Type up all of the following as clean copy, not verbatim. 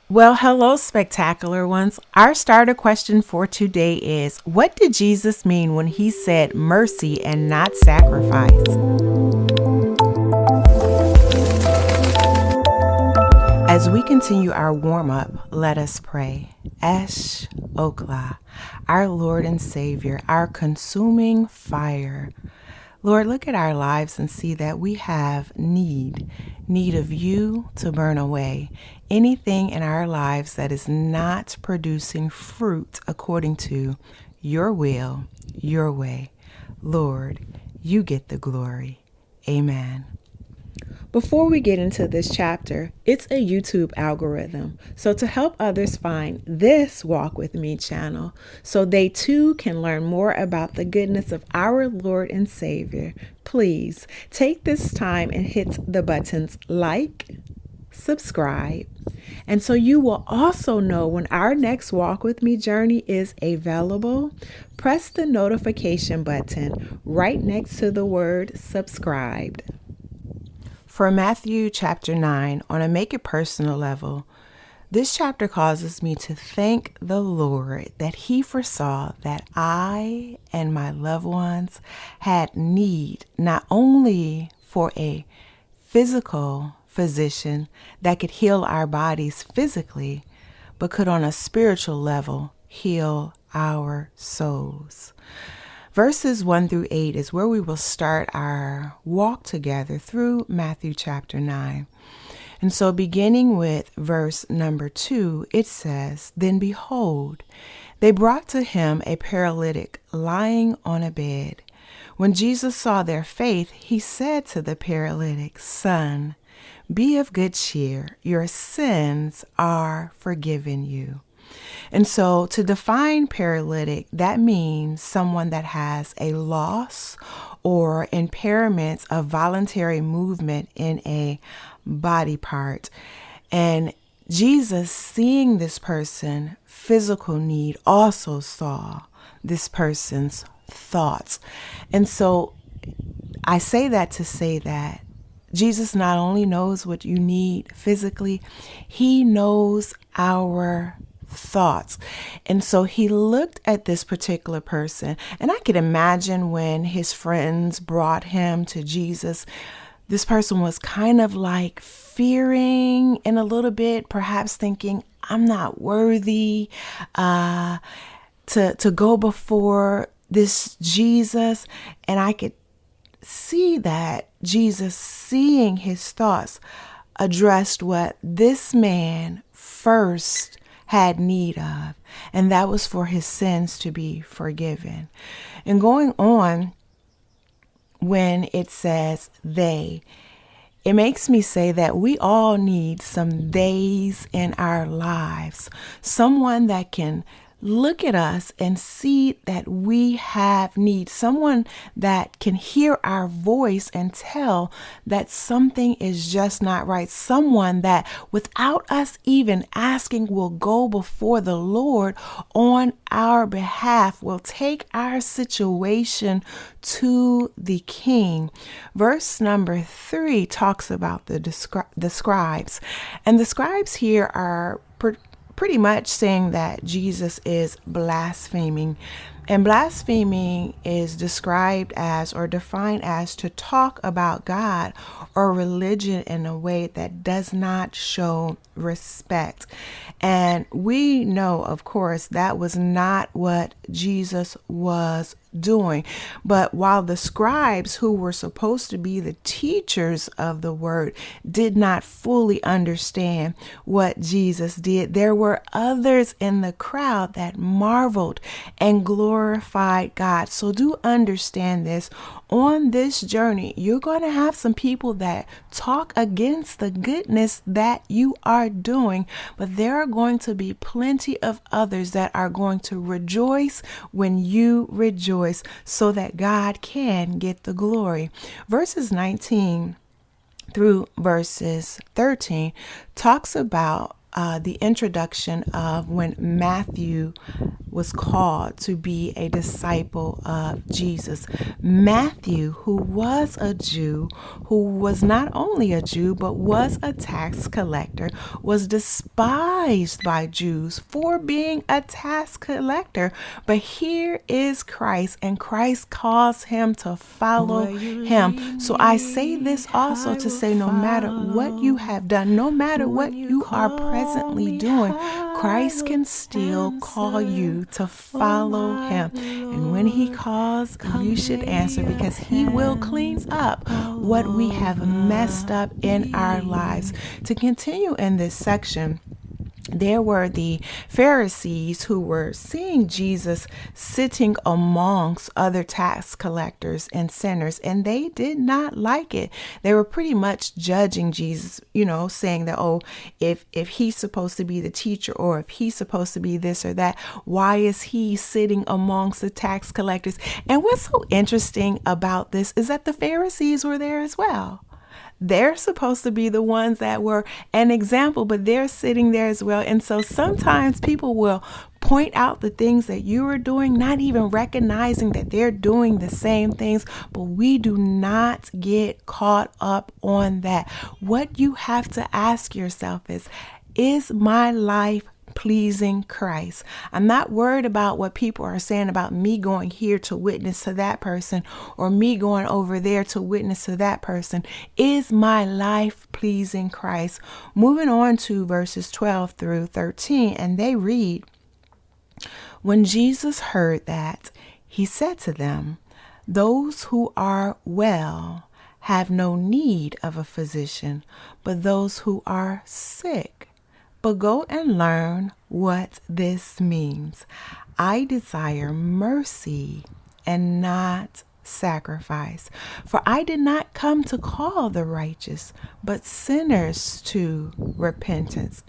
Well, hello, spectacular ones. Our starter question for today is, what did Jesus mean when he said mercy and not sacrifice? As we continue our warm-up, let us pray. Esh Okla, our Lord and Savior, our consuming fire. Lord, look at our lives and see that we have need of you to burn away anything in our lives that is not producing fruit according to your will, your way. Lord, you get the glory. Amen. Before we get into this chapter, it's a YouTube algorithm. So to help others find this Walk With Me channel, so they too can learn more about the goodness of our Lord and Savior, please take this time and hit the buttons like, subscribe, and so you will also know when our next Walk With Me journey is available. Press the notification button right next to the word subscribed. For Matthew chapter 9, on a make it personal level, this chapter causes me to thank the Lord that he foresaw that I and my loved ones had need not only for a physical physician that could heal our bodies physically, but could on a spiritual level heal our souls. Verses 1 through 8 is where we will start our walk together through Matthew chapter 9. And so beginning with verse number 2, it says, "Then behold, they brought to him a paralytic lying on a bed. When Jesus saw their faith, he said to the paralytic, 'Son, be of good cheer. Your sins are forgiven you.'" And so to define paralytic, that means someone that has a loss or impairment of voluntary movement in a body part. And Jesus, seeing this person's physical need, also saw this person's thoughts. And so I say that to say that Jesus not only knows what you need physically, he knows our thoughts. And so he looked at this particular person, and I could imagine when his friends brought him to Jesus, this person was kind of like fearing and a little bit, perhaps thinking, I'm not worthy to go before this Jesus. And I could see that Jesus, seeing his thoughts, addressed what this man first had need of, and that was for his sins to be forgiven. And going on, when it says they, it makes me say that we all need some days in our lives, someone that can look at us and see that we have need, someone that can hear our voice and tell that something is just not right, someone that without us even asking will go before the Lord on our behalf, will take our situation to the King. Verse number 3 talks about the scribes, and the scribes here are pretty much saying that Jesus is blaspheming. And blaspheming is described as or defined as to talk about God or religion in a way that does not show respect. And we know, of course, that was not what Jesus was doing. But while the scribes, who were supposed to be the teachers of the word, did not fully understand what Jesus did, there were others in the crowd that marveled and glorified God. So do understand this. On this journey, you're going to have some people that talk against the goodness that you are doing, but there are going to be plenty of others that are going to rejoice when you rejoice, so that God can get the glory. Verses 19 through verses 13 talks about the introduction of when Matthew was called to be a disciple of Jesus. Matthew, who was a Jew, who was not only a Jew, but was a tax collector, was despised by Jews for being a tax collector. But here is Christ, and Christ calls him to follow him. So I say this also to say, no matter what you have done, no matter what you are presently doing, Christ can still call you to follow him. And when he calls, you should answer, because he will clean up what we have messed up in our lives. To continue in this section, there were the Pharisees who were seeing Jesus sitting amongst other tax collectors and sinners, and they did not like it. They were pretty much judging Jesus, saying that, oh, if he's supposed to be the teacher, or if he's supposed to be this or that, why is he sitting amongst the tax collectors? And what's so interesting about this is that the Pharisees were there as well. They're supposed to be the ones that were an example, but they're sitting there as well. And so sometimes people will point out the things that you are doing, not even recognizing that they're doing the same things, but we do not get caught up on that. What you have to ask yourself is my life pleasing Christ? I'm not worried about what people are saying about me going here to witness to that person, or me going over there to witness to that person. Is my life pleasing Christ? Moving on to verses 12 through 13, and they read, "When Jesus heard that, he said to them, 'Those who are well have no need of a physician, but those who are sick. But go and learn what this means. I desire mercy and not sacrifice. For I did not come to call the righteous, but sinners to repentance.'"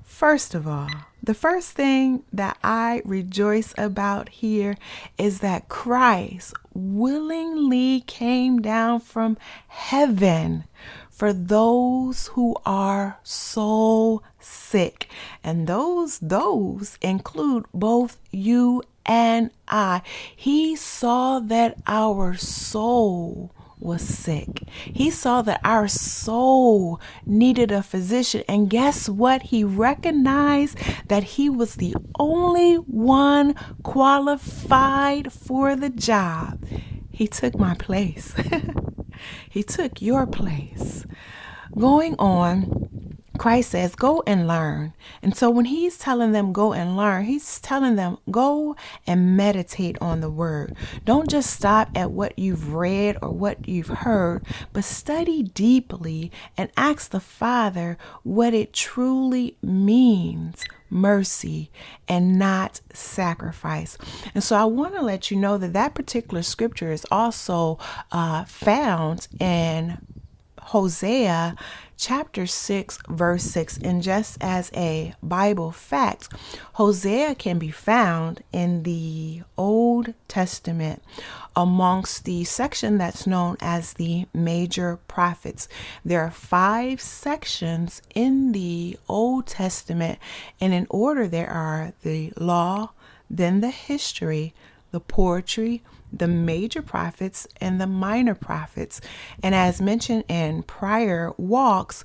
First of all, the first thing that I rejoice about here is that Christ willingly came down from heaven for those who are so sick. And those include both you and I. He saw that our soul was sick. He saw that our soul needed a physician. And guess what? He recognized that he was the only one qualified for the job. He took my place. He took your place. Going on, Christ says, go and learn. And so when he's telling them go and learn, he's telling them go and meditate on the word. Don't just stop at what you've read or what you've heard, but study deeply and ask the Father what it truly means. Mercy and not sacrifice. And so I want to let you know that that particular scripture is also found in Hosea chapter 6, verse 6. And just as a Bible fact, Hosea can be found in the Old Testament amongst the section that's known as the major prophets. There are 5 sections in the Old Testament, and in order there are the law, then the history, the poetry, the major prophets, and the minor prophets. And as mentioned in prior walks,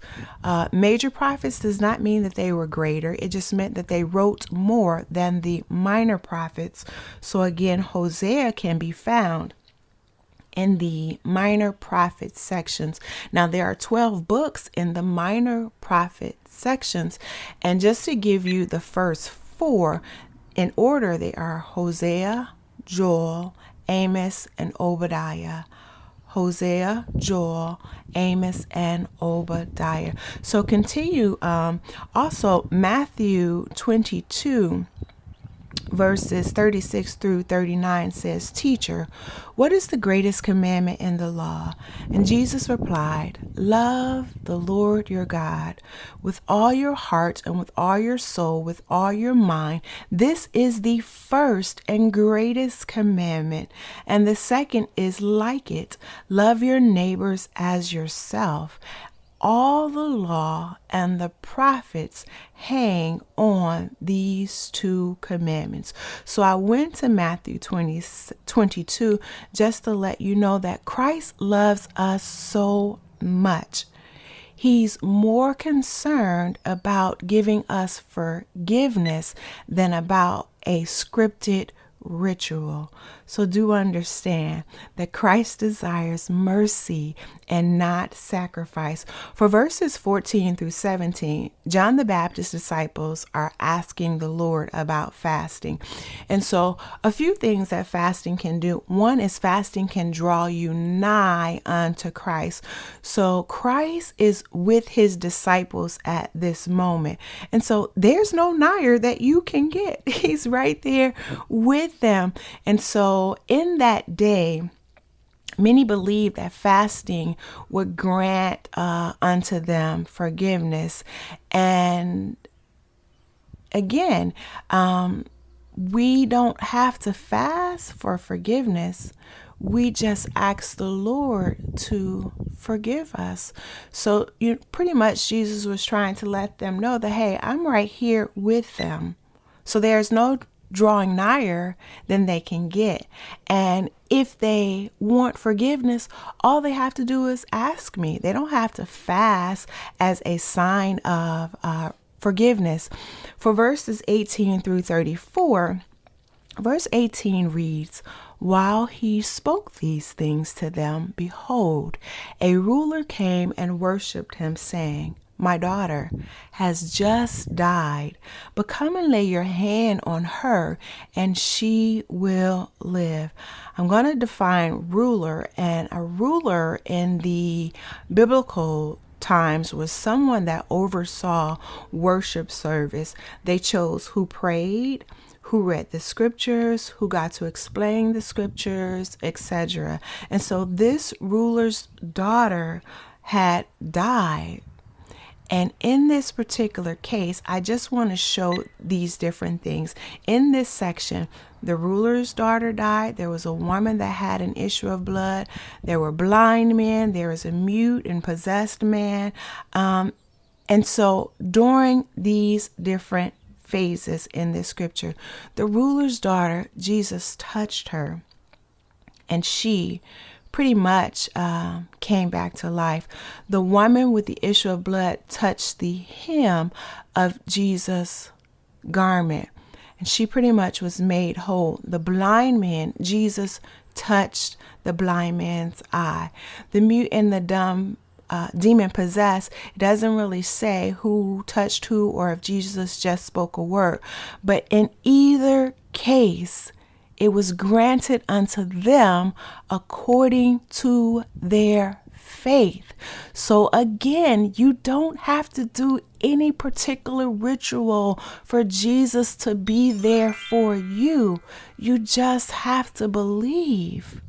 major prophets does not mean that they were greater. It just meant that they wrote more than the minor prophets. So again, Hosea can be found in the minor prophet sections. Now there are 12 books in the minor prophet sections. And just to give you the first 4 in order, they are Hosea, Joel, Amos, and Obadiah. Hosea, Joel, Amos, and Obadiah. So continue. Also, Matthew 22, verses 36 through 39 says, "Teacher, what is the greatest commandment in the law?" And Jesus replied, "Love the Lord your God with all your heart and with all your soul, with all your mind. This is the first and greatest commandment. And the second is like it. Love your neighbors as yourself. all the law and the prophets hang on these two commandments. So I went to Matthew 22 just to let you know that Christ loves us so much. He's more concerned about giving us forgiveness than about a scripted ritual. So do understand that Christ desires mercy and not sacrifice. For verses 14 through 17, John the Baptist's disciples are asking the Lord about fasting. And so a few things that fasting can do. One is fasting can draw you nigh unto Christ. So Christ is with his disciples at this moment. And so there's no nigher that you can get. He's right there with them. And so in that day, many believed that fasting would grant unto them forgiveness. And again, we don't have to fast for forgiveness. We just ask the Lord to forgive us. So pretty much Jesus was trying to let them know that, hey, I'm right here with them. So there's no drawing nigher than they can get. And if they want forgiveness, all they have to do is ask me. They don't have to fast as a sign of forgiveness. For verses 18 through 34, verse 18 reads, "While he spoke these things to them, behold, a ruler came and worshipped him, saying, My daughter has just died, but come and lay your hand on her, and she will live." I'm going to define ruler, and a ruler in the biblical times was someone that oversaw worship service. They chose who prayed, who read the scriptures, who got to explain the scriptures, etc. And so this ruler's daughter had died. And in this particular case, I just want to show these different things. In this section, the ruler's daughter died. There was a woman that had an issue of blood. There were blind men. There was a mute and possessed man. And so during these different phases in this scripture, the ruler's daughter, Jesus touched her, and she pretty much came back to life. The woman with the issue of blood touched the hem of Jesus' garment, and she pretty much was made whole. The blind man, Jesus touched the blind man's eye. The mute and the dumb demon possessed, it doesn't really say who touched who or if Jesus just spoke a word, but in either case, it was granted unto them according to their faith. So again, you don't have to do any particular ritual for Jesus to be there for you. You just have to believe.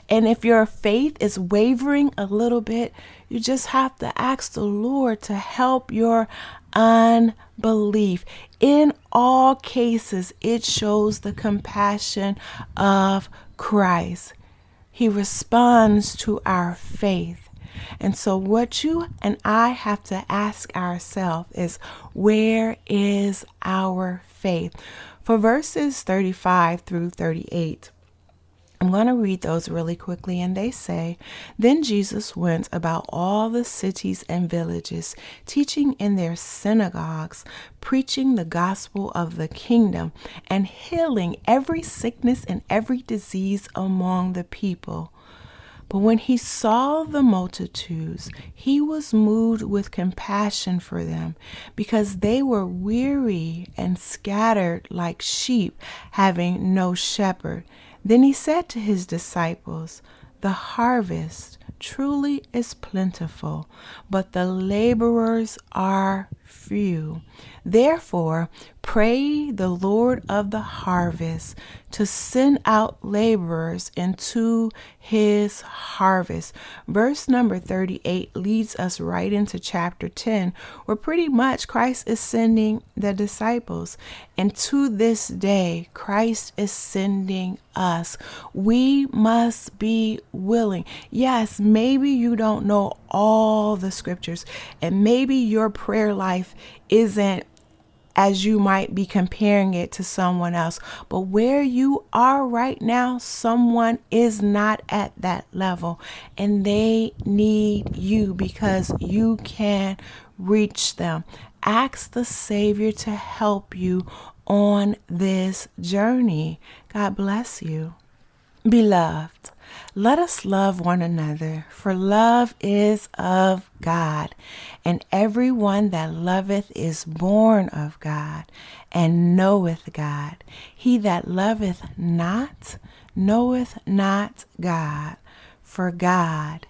And if your faith is wavering a little bit, you just have to ask the Lord to help your unbelief. In all cases, it shows the compassion of Christ. He responds to our faith. And so what you and I have to ask ourselves is, where is our faith? For verses 35 through 38, I'm going to read those really quickly, and they say, "Then Jesus went about all the cities and villages, teaching in their synagogues, preaching the gospel of the kingdom, and healing every sickness and every disease among the people. But when he saw the multitudes, he was moved with compassion for them, because they were weary and scattered like sheep, having no shepherd. Then he said to his disciples, The harvest truly is plentiful, but the laborers are few. Therefore, Pray the Lord of the harvest to send out laborers into his harvest. Verse number 38 leads us right into chapter 10, where pretty much Christ is sending the disciples. And to this day, Christ is sending us. We must be willing. Yes, maybe you don't know all the scriptures, and maybe your prayer life isn't as you might be comparing it to someone else. But where you are right now, someone is not at that level, and they need you because you can reach them. Ask the Savior to help you on this journey. God bless you. Beloved, let us love one another, for love is of God, and everyone that loveth is born of God, and knoweth God. He that loveth not, knoweth not God, for God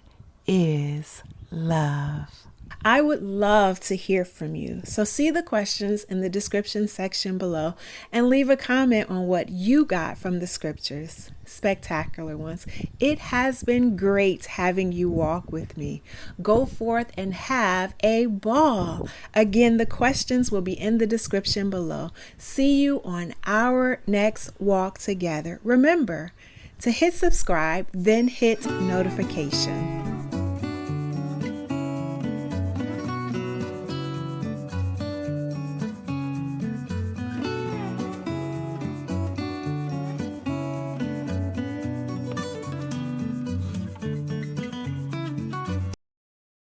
is love. I would love to hear from you. So see the questions in the description section below and leave a comment on what you got from the scriptures. Spectacular ones. It has been great having you walk with me. Go forth and have a ball. Again, the questions will be in the description below. See you on our next walk together. Remember to hit subscribe, then hit notification.